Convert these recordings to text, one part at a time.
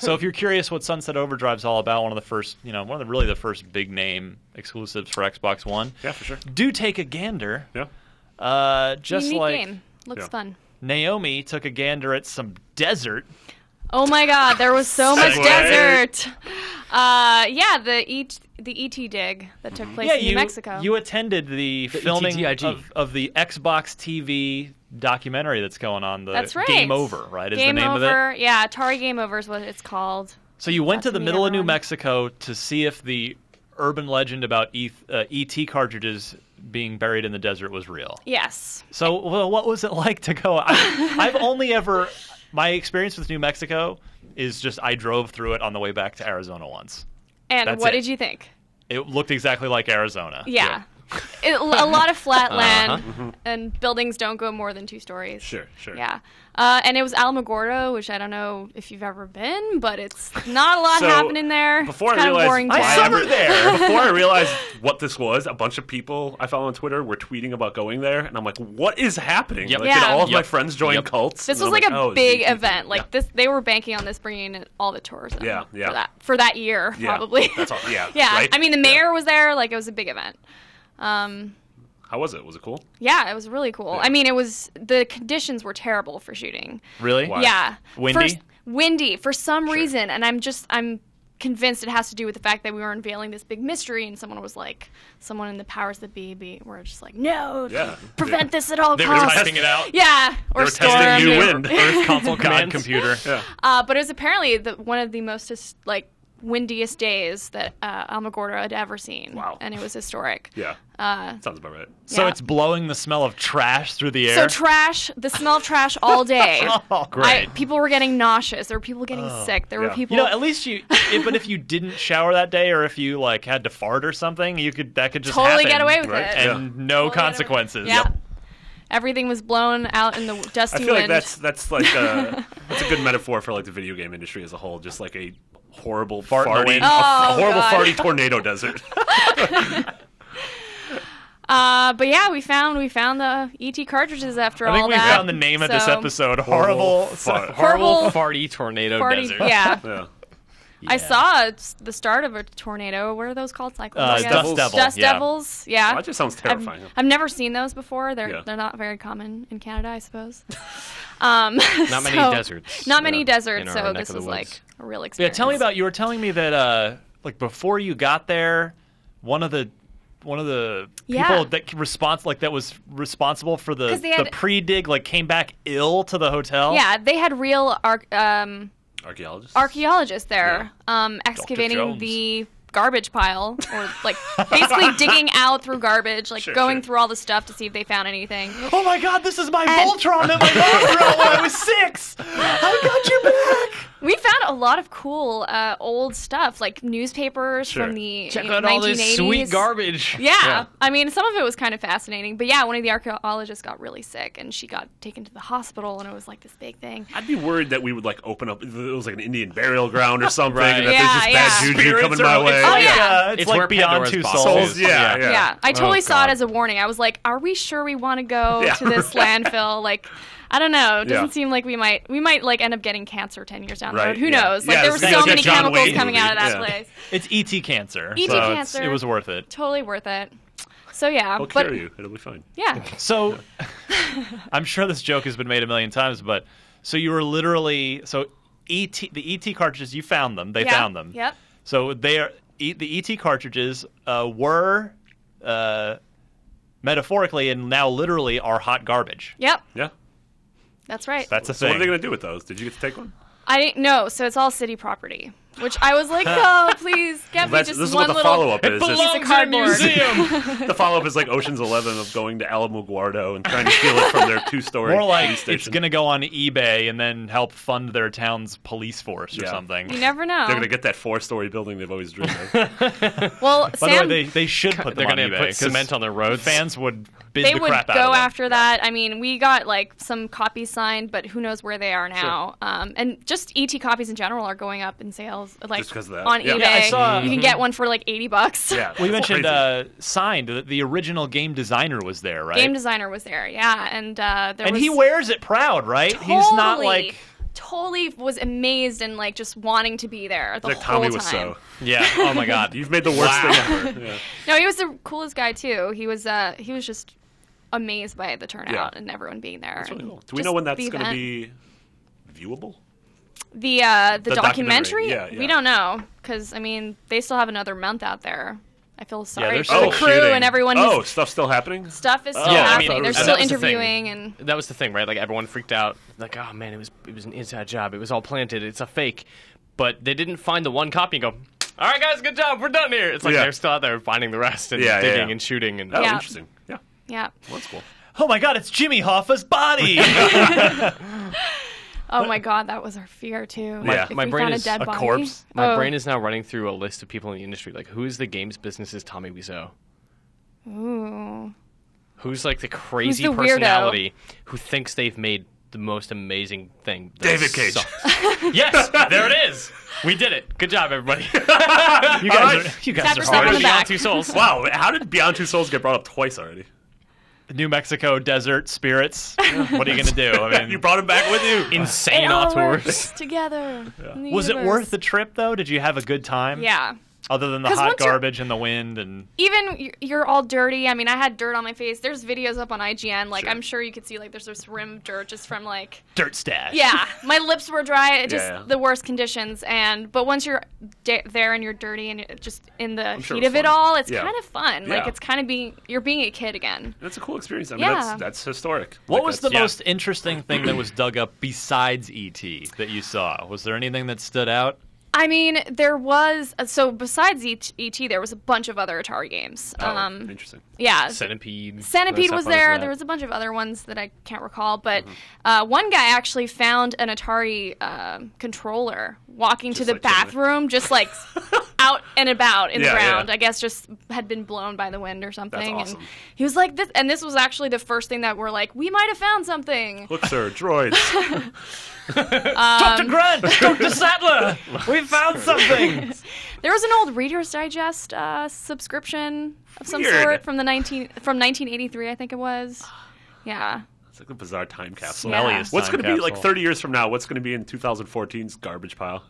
So if you're curious what Sunset Overdrive's all about, one of the first, really the first big name exclusives for Xbox One. Yeah, for sure. Do take a gander. Yeah. Just Unique like game. Looks fun. Naomi took a gander at some desert. Oh my God, there was so much desert. Yeah, the ET dig that took place in New Mexico. You attended the filming of the Xbox TV documentary that's going on. That's right. Game Over, right? Is Game the name Over, of it? yeah. Atari Game Over is what it's called. So you went to the middle of New Mexico to see if the urban legend about ET cartridges being buried in the desert was real. Yes. So what was it like to go? I've only ever... My experience with New Mexico is just I drove through it on the way back to Arizona once. And what did you think? It looked exactly like Arizona. Yeah. A lot of flat land, and buildings don't go more than 2 stories. Sure. Yeah. And it was Alamogordo, which I don't know if you've ever been, but it's not a lot happening there. Before it's kind of boring. I summered there. Before I realized what this was, a bunch of people I follow on Twitter were tweeting about going there, and I'm like, what is happening? Yep. Did all of my friends join cults? This was like a big event. Like this, they were banking on this bringing in all the tourism. For that year, probably. That's all. Yeah. Yeah. Right? I mean, the mayor was there. Like, it was a big event. How was it? Was it cool? Yeah, it was really cool. Yeah. I mean, the conditions were terrible for shooting. Really? Why? Yeah. Windy? Windy for some reason, and I'm convinced it has to do with the fact that we were unveiling this big mystery, and someone in the powers that be were just like, no, prevent this at all costs. They were testing it out. Yeah, or they were testing new wind. Earth console God computer. Yeah. But it was apparently one of the most windiest days that Alamogordo had ever seen. Wow. And it was historic. Yeah. Sounds about right. So it's blowing the smell of trash through the air? So the smell of trash all day. Oh, great. People were getting nauseous. There were people getting sick. There were people... at least but if you didn't shower that day, or if you had to fart or something, that could just totally happen. get away with it. And no consequences. Yeah. Yep. Everything was blown out in the dusty wind. I feel like that's like that's a good metaphor for the video game industry as a whole. Just like a horrible farty tornado desert. But yeah, we found the ET cartridges after all that. I think we found the name of this episode. Horrible farty tornado desert. Yeah. I saw the start of a tornado. What are those called? Dust devils. Yeah. Well, that just sounds terrifying. I've never seen those before. They're not very common in Canada, I suppose. Not many deserts. Not many deserts. So this was a real experience. Yeah, tell me about. You were telling me that before you got there, one of the people that was responsible for the pre-dig came back ill to the hotel. Yeah, they had real archaeologists there excavating the garbage pile, or basically digging out through garbage, going through all the stuff to see if they found anything. Oh my God, this is my Voltron that my mom wrote when I was 6. I got you back. We found a lot of cool old stuff, like newspapers from the Check out 1980s. all this sweet garbage. Yeah. I mean, some of it was kind of fascinating. But yeah, one of the archaeologists got really sick, and she got taken to the hospital, and it was this big thing. I'd be worried that we would open up, it was an Indian burial ground or something, right. and that there's just bad juju coming my way. Oh, yeah. It's like Beyond Two Souls. Yeah. I totally saw it as a warning. I was like, are we sure we want to go to this landfill? I don't know. It doesn't seem like we might end up getting cancer 10 years down the road. Who knows? There were so many chemicals coming out of that place. It's ET cancer. ET cancer. It was worth it. Totally worth it. So yeah, I'll cure you. It'll be fine. Yeah. So I'm sure this joke has been made a million times, but so you were literally the ET cartridges. You found them. They found them. Yep. So the ET cartridges were metaphorically and now literally are hot garbage. Yep. Yeah. That's right. That's a So thing. what are they going to do with those? Did you get to take one? I didn't know. So it's all city property, which I was like, no, please get me just this is one what the little follow-up is. piece of cardboard. The follow-up is like Ocean's 11 of going to Alamogordo and trying to steal it from their 2-story More like police station. it's going to go on eBay and then help fund their town's police force or something. You never know. They're going to get that 4-story building they've always dreamed of. Well, By the way, they should put them on They're going to eBay put cement on their roads. Fans would bid they the would crap out go of them. after that. I mean, we got some copies signed, but who knows where they are now. Sure. And just ET copies in general are going up in sales, Just 'cause of that. on Yeah. eBay. Yeah, I saw- you can get one for $80. Yeah, We that's mentioned crazy. Signed. The original game designer was there, right? Game designer was there, yeah, and there was he wears it proud, right? He's not totally was amazed and like just wanting to be there the whole Tommy time. Was so. Yeah. Oh my God. You've made the worst thing ever. Yeah. No, he was the coolest guy too. He was just amazed by the turnout and everyone being there. That's really cool. Do we know when that's going to be viewable? The documentary? Yeah. We don't know because I mean they still have another month out there. I feel sorry for the crew shooting. and everyone. Stuff's still happening. Stuff is still happening. I mean, they're still interviewing and that was the thing, right? Like everyone freaked out. Like, oh man, it was an inside job. It was all planted. It's a fake. But they didn't find the one copy and go, all right, guys, good job. We're done here. It's like they're still out there finding the rest and digging and shooting. And interesting. Yeah. Yeah. Well, that's cool. Oh my God, it's Jimmy Hoffa's body. Oh my God, that was our fear too. My brain is a corpse. My brain is now running through a list of people in the industry. Like, who is the games business's Tommy Wiseau? Ooh. Who's like the crazy personality who thinks they've made the most amazing thing? David Cage. Yes, there it is. We did it. Good job, everybody. You guys are hard. Beyond Two Souls. Wow, how did Beyond Two Souls get brought up twice already? New Mexico desert spirits. What are you gonna do? I mean, you brought him back with you. Insane auteurs together. Yeah. Was it worth the trip though? Did you have a good time? Yeah. Other than the hot garbage and the wind and even you're all dirty. I mean, I had dirt on my face. There's videos up on IGN. Like I'm sure you could see like there's this rim of dirt just from like dirt stash. Yeah, my lips were dry. Just the worst conditions. But once you're there and you're dirty and just in the heat of it all, it's kind of fun. Like it's kind of you're being a kid again. That's a cool experience. I mean, that's historic. What was the most interesting thing that was dug up besides E.T. that you saw? Was there anything that stood out? I mean, there was besides E.T., there was a bunch of other Atari games. Interesting. Yeah, Centipede was there. There was a bunch of other ones that I can't recall, but one guy actually found an Atari controller walking to the bathroom, just like out and about in the ground. Yeah. I guess just had been blown by the wind or something. That's awesome. And he was like, "This," and this was actually the first thing that we're like, "We might have found something." Look, sir, droids. Dr. Grant, Dr. Sattler, we found something. There was an old Reader's Digest subscription of some sort from 1983, I think it was. Yeah. It's like a bizarre time capsule. Yeah. What's going to be like 30 years from now? What's going to be in 2014's garbage pile?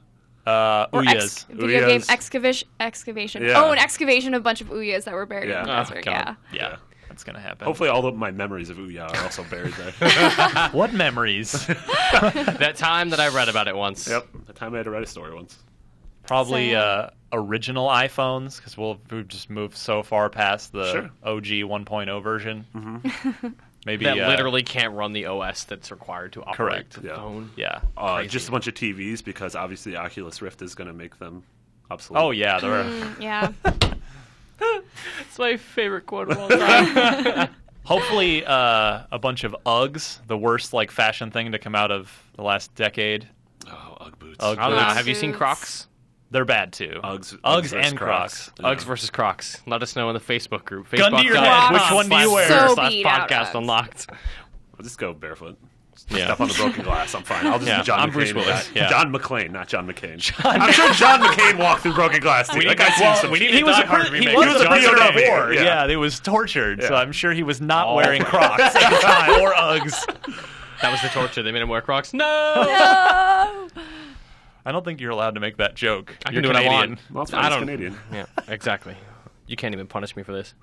Ouyas. Video game Excavation. Yeah. Oh, an excavation of a bunch of Ouyas that were buried in the desert. Yeah. That's going to happen. Hopefully all of my memories of Ouya are also buried there. What memories? That time that I read about it once. Yep. The time I had to write a story once. Probably original iPhones, because we've just moved so far past the OG 1.0 version. Mm-hmm. Maybe that literally can't run the OS that's required to operate the phone. Yeah. Just a bunch of TVs, because obviously the Oculus Rift is going to make them obsolete. Oh, yeah. Yeah. It's my favorite quote of all time. Hopefully a bunch of Uggs, the worst like fashion thing to come out of the last decade. Oh, Ugg boots. Ugg I don't know. boots. Have you seen Crocs? They're bad too. Uggs and Crocs. Yeah. Uggs versus Crocs. Let us know in the Facebook group. Gun to your head. Which one do you wear? So /podcast unlocked. I'll just go barefoot. Yeah. Step on the broken glass. I'm fine. I'll just be John I'm McCain. Bruce Willis. John McClane, not John McCain. I'm sure John MCCain walked through broken glass too. That guy's seen some. He was a prisoner of war. Yeah, he was tortured. So I'm sure he was not wearing Crocs at the time or Uggs. That was the torture. They made him wear Crocs. No. I don't think you're allowed to make that joke. I can do what I want. Well, it's fine. He's Canadian. Yeah, exactly. You can't even punish me for this.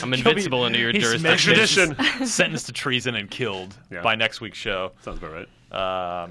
I'm invincible under your jurisdiction. Extradition. Sentenced to treason and killed by next week's show. Sounds about right.